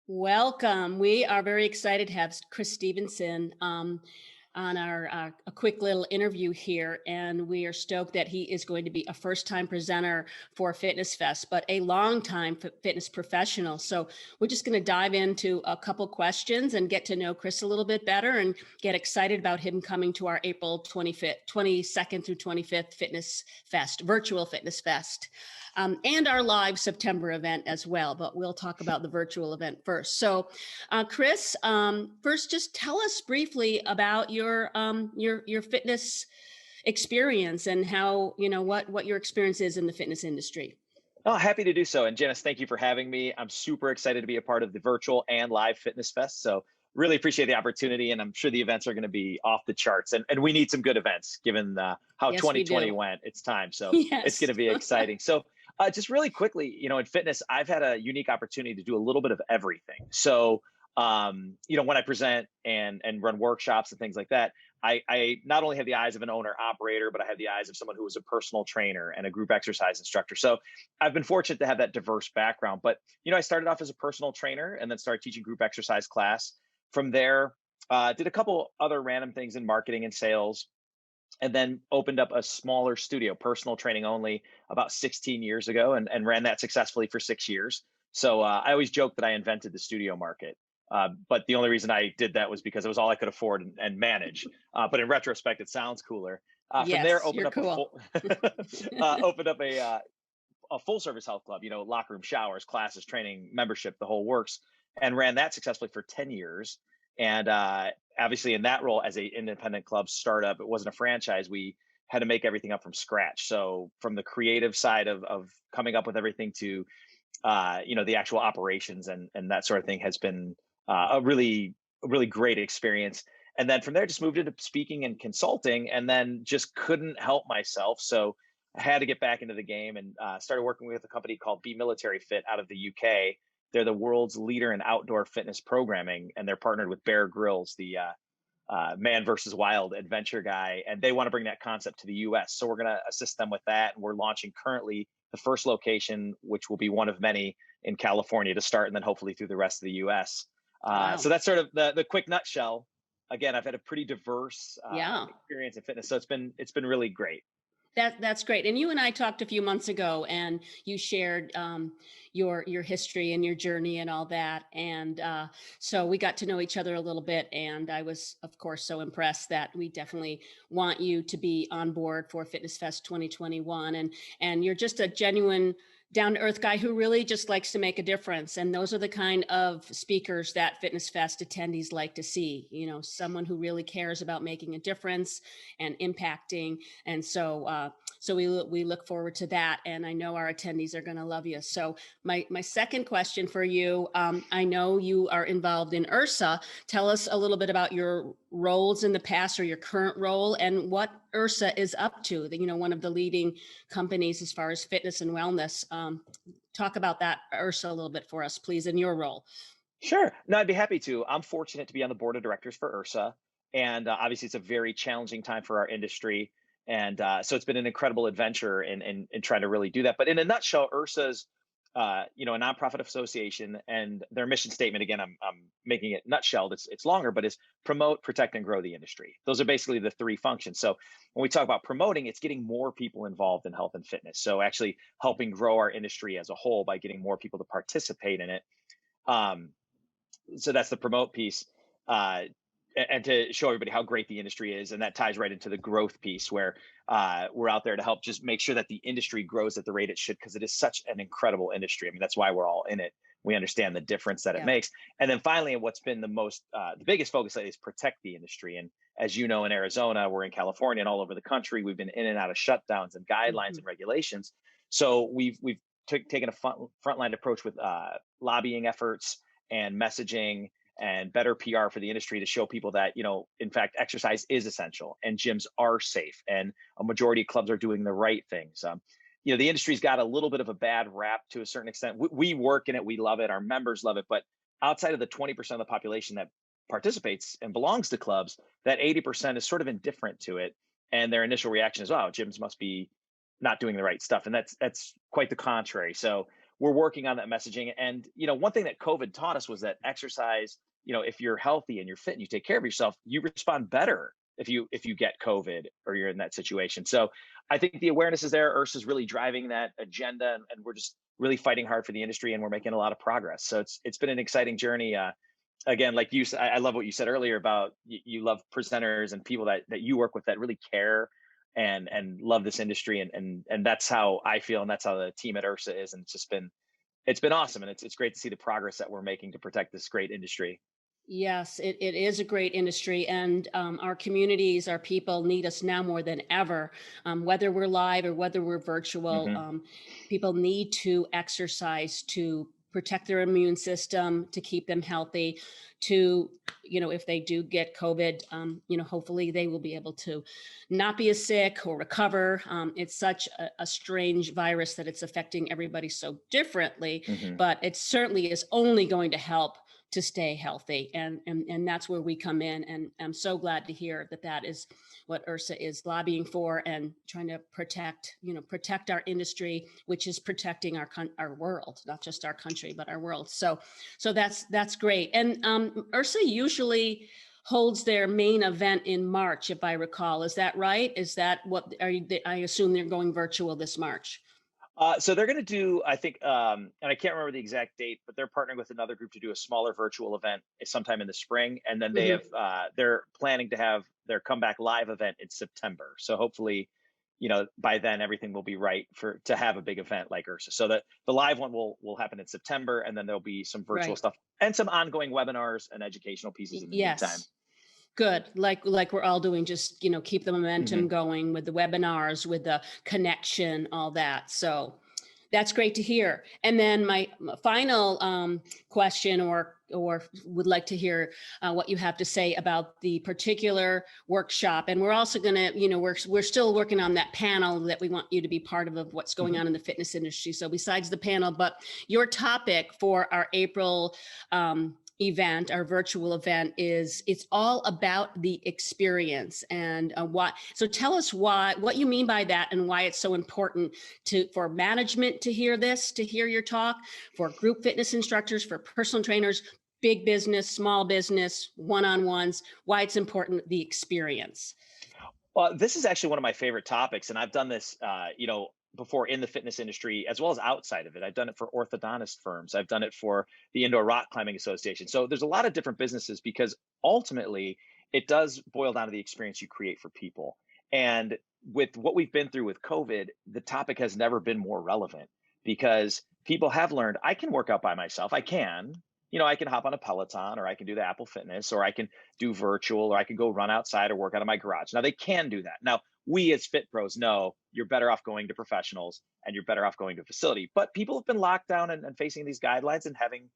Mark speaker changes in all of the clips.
Speaker 1: Welcome. We are very excited to have Chris Stevenson on our a quick little interview here, and we are stoked that he is going to be a first-time presenter for Fitness Fest, but a long-time fitness professional. So we're just going to dive into a couple questions and get to know Chris a little bit better, and get excited about him coming to our April 25th, 22nd through 25th Fitness Fest, Virtual Fitness Fest. And our live September event as well, but we'll talk about the virtual event first. So, Chris, first, just tell us briefly about your fitness experience and how what your experience is in the fitness industry.
Speaker 2: Oh, happy to do so. And Janice, thank you for having me. I'm super excited to be a part of the virtual and live Fitness Fest. So really appreciate the opportunity. And I'm sure the events are going to be off the charts. And we need some good events given how
Speaker 1: Yes, we
Speaker 2: 2020
Speaker 1: do.
Speaker 2: went. It's time. So it's going
Speaker 1: Yes.
Speaker 2: to be exciting. So just really quickly, in fitness, I've had a unique opportunity to do a little bit of everything. So, when I present and run workshops and things like that, I not only have the eyes of an owner operator, but I have the eyes of someone who was a personal trainer and a group exercise instructor. So I've been fortunate to have that diverse background. But, I started off as a personal trainer and then started teaching group exercise class. From there, did a couple other random things in marketing and sales, and then opened up a smaller studio, personal training only, about 16 years ago, and ran that successfully for 6 years. So I always joke that I invented the studio market. But the only reason I did that was because it was all I could afford and manage. But in retrospect, it sounds cooler. From there,
Speaker 1: Yes,
Speaker 2: opened
Speaker 1: you're
Speaker 2: up a
Speaker 1: cool.
Speaker 2: full, opened up a full service health club. Locker room, showers, classes, training, membership, the whole works, and ran that successfully for 10 years. And obviously, in that role as a independent club startup, it wasn't a franchise. We had to make everything up from scratch. So from the creative side of coming up with everything to the actual operations and that sort of thing has been a really great experience. And then from there, just moved into speaking and consulting, and then just couldn't help myself. So I had to get back into the game and started working with a company called Be Military Fit out of the UK. They're the world's leader in outdoor fitness programming, and they're partnered with Bear Grylls, the man versus wild adventure guy, and they want to bring that concept to the US. So we're going to assist them with that. And we're launching currently the first location, which will be one of many in California to start, and then hopefully through the rest of the US. So
Speaker 1: Wow.
Speaker 2: that's sort of the quick nutshell. Again, I've had a pretty diverse
Speaker 1: Yeah.
Speaker 2: experience in fitness, so it's been really great.
Speaker 1: That's great. And you and I talked a few months ago, and you shared your history and your journey and all that. And so we got to know each other a little bit. And I was, of course, so impressed that we definitely want you to be on board for Fitness Fest 2021. And you're just a genuine down to earth guy who really just likes to make a difference. And those are the kind of speakers that Fitness Fest attendees like to see. Someone who really cares about making a difference and impacting. And so we look forward to that, and I know our attendees are going to love you. So my second question for you, I know you are involved in IHRSA. Tell us a little bit about your roles in the past or your current role, and what IHRSA is up to. One of the leading companies as far as fitness and wellness. Talk about that IHRSA a little bit for us, please, in your role.
Speaker 2: Sure. No, I'd be happy to. I'm fortunate to be on the board of directors for IHRSA, and obviously, it's a very challenging time for our industry. And so it's been an incredible adventure in trying to really do that. But in a nutshell, IHRSA's a nonprofit association, and their mission statement, again, I'm making it nutshelled. It's longer, but is promote, protect, and grow the industry. Those are basically the three functions. So when we talk about promoting, it's getting more people involved in health and fitness. So actually helping grow our industry as a whole by getting more people to participate in it. Um, so that's the promote piece, and to show everybody how great the industry is, and that ties right into the growth piece, where we're out there to help just make sure that the industry grows at the rate it should, because it is such an incredible industry. I mean, that's why we're all in it. We understand the difference that it
Speaker 1: Yeah.
Speaker 2: makes. And then finally, and what's been the biggest focus lately is protect the industry. And as you know, in Arizona, we're in California, and all over the country, we've been in and out of shutdowns and guidelines
Speaker 1: Mhm.
Speaker 2: and regulations. So we've taken a frontline approach with lobbying efforts and messaging and better PR for the industry to show people that, in fact, exercise is essential and gyms are safe, and a majority of clubs are doing the right things. The industry's got a little bit of a bad rap to a certain extent. We work in it, we love it, our members love it, but outside of the 20% of the population that participates and belongs to clubs, that 80% is sort of indifferent to it, and their initial reaction is, "Oh, gyms must be not doing the right stuff," and that's quite the contrary. So we're working on that messaging. And, one thing that COVID taught us was that exercise, if you're healthy and you're fit and you take care of yourself, you respond better if you get COVID or you're in that situation. So I think the awareness is there. IHRSA is really driving that agenda, and we're just really fighting hard for the industry, and we're making a lot of progress. So it's been an exciting journey. Again, like you said, I love what you said earlier about you love presenters and people that you work with that really care and love this industry, and that's how I feel, and that's how the team at IHRSA is. And it's been awesome, and it's great to see the progress that we're making to protect this great industry.
Speaker 1: Yes, it is a great industry, and our communities, our people need us now more than ever. Whether we're live or whether we're virtual,
Speaker 2: Hmm.
Speaker 1: people need to exercise to protect their immune system, to keep them healthy, to, if they do get COVID, hopefully they will be able to not be as sick or recover. It's such a strange virus that it's affecting everybody so differently,
Speaker 2: Hmm.
Speaker 1: but it certainly is only going to help to stay healthy, and that's where we come in. And I'm so glad to hear that is what IHRSA is lobbying for and trying to protect our industry, which is protecting our world, not just our country but our world. So that's great. And IHRSA usually holds their main event in March, if I recall. Is that right? Is that what I assume they're going virtual this March?
Speaker 2: So they're going to do, I think, and I can't remember the exact date, but they're partnering with another group to do a smaller virtual event sometime in the spring, and then
Speaker 1: Hmm.
Speaker 2: they're planning to have their comeback live event in September. So hopefully, by then everything will be right to have a big event like IHRSA. So that the live one will happen in September, and then there'll be some virtual
Speaker 1: Right.
Speaker 2: stuff and some ongoing webinars and educational pieces in the meantime.
Speaker 1: Yes. Good. Like we're all doing, just, keep the momentum
Speaker 2: Hmm.
Speaker 1: going with the webinars, with the connection, all that. So that's great to hear. And then my final question, or would like to hear what you have to say about the particular workshop. And we're also going to, we're still working on that panel that we want you to be part of what's going
Speaker 2: Hmm.
Speaker 1: on in the fitness industry. So besides the panel, but your topic for our April event, our virtual event, it's all about the experience. And so tell us what you mean by that, and why it's so important for management to hear your talk, for group fitness instructors, for personal trainers, big business, small business, one-on-ones, why it's important, the experience.
Speaker 2: Well, this is actually one of my favorite topics, and I've done this, before in the fitness industry as well as outside of it. I've done it for orthodontist firms. I've done it for the Indoor Rock Climbing Association. So there's a lot of different businesses, because ultimately it does boil down to the experience you create for people. And with what we've been through with COVID, the topic has never been more relevant, because people have learned I can work out by myself. I can hop on a Peloton, or I can do the Apple Fitness, or I can do virtual, or I can go run outside or work out of my garage. Now they can do that. Now we as fit pros know you're better off going to professionals, and you're better off going to a facility. But people have been locked down and facing these guidelines and having,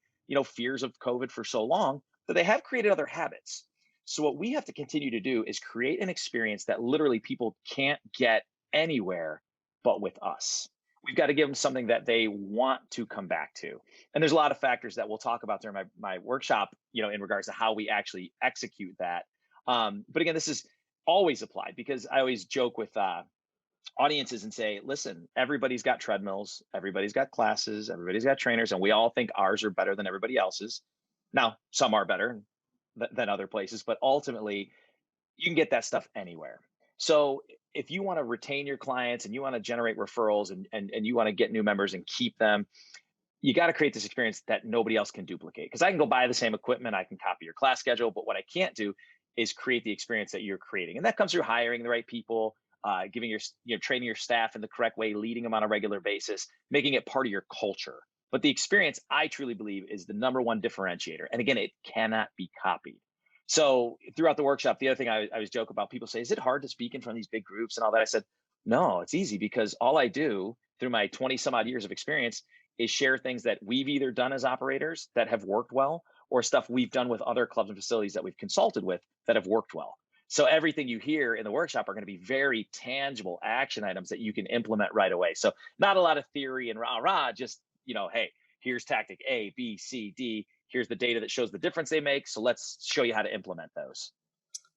Speaker 2: fears of COVID for so long that they have created other habits. So what we have to continue to do is create an experience that literally people can't get anywhere but with us. We've got to give them something that they want to come back to. And there's a lot of factors that we'll talk about during my workshop, in regards to how we actually execute that. But again, this is always applied, because I always joke with audiences and say, listen, everybody's got treadmills, everybody's got classes, everybody's got trainers, and we all think ours are better than everybody else's. Now, some are better than other places, but ultimately, you can get that stuff anywhere. So if you want to retain your clients, and you want to generate referrals, and you want to get new members and keep them, you got to create this experience that nobody else can duplicate. Because I can go buy the same equipment, I can copy your class schedule, but what I can't do is create the experience that you're creating. And that comes through hiring the right people, giving training your staff in the correct way, leading them on a regular basis, making it part of your culture. But the experience, I truly believe, is the number one differentiator. And again, it cannot be copied. So throughout the workshop, the other thing I always joke about, people say, is it hard to speak in front of these big groups and all that? I said, no, it's easy, because all I do through my 20 some odd years of experience is share things that we've either done as operators that have worked well, or stuff we've done with other clubs and facilities that we've consulted with that have worked well. So everything you hear in the workshop are going to be very tangible action items that you can implement right away. So not a lot of theory and rah, just, hey, here's tactic A, B, C, D. Here's the data that shows the difference they make. So let's show you how to implement those.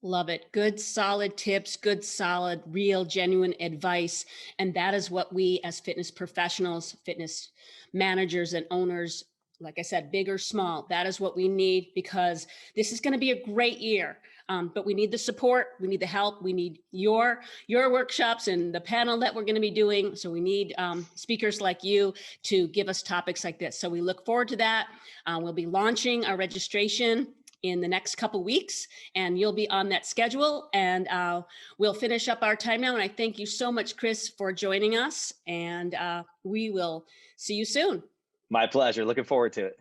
Speaker 1: Love it. Good, solid tips, good, solid, real, genuine advice. And that is what we as fitness professionals, fitness managers and owners, like I said, big or small, that is what we need, because this is going to be a great year. But we need the support, we need the help, we need your workshops and the panel that we're going to be doing. So we need speakers like you to give us topics like this. So we look forward to that. We'll be launching our registration in the next couple weeks, and you'll be on that schedule, and we'll finish up our time now. And I thank you so much, Chris, for joining us, and we will see you soon.
Speaker 2: My pleasure. Looking forward to it.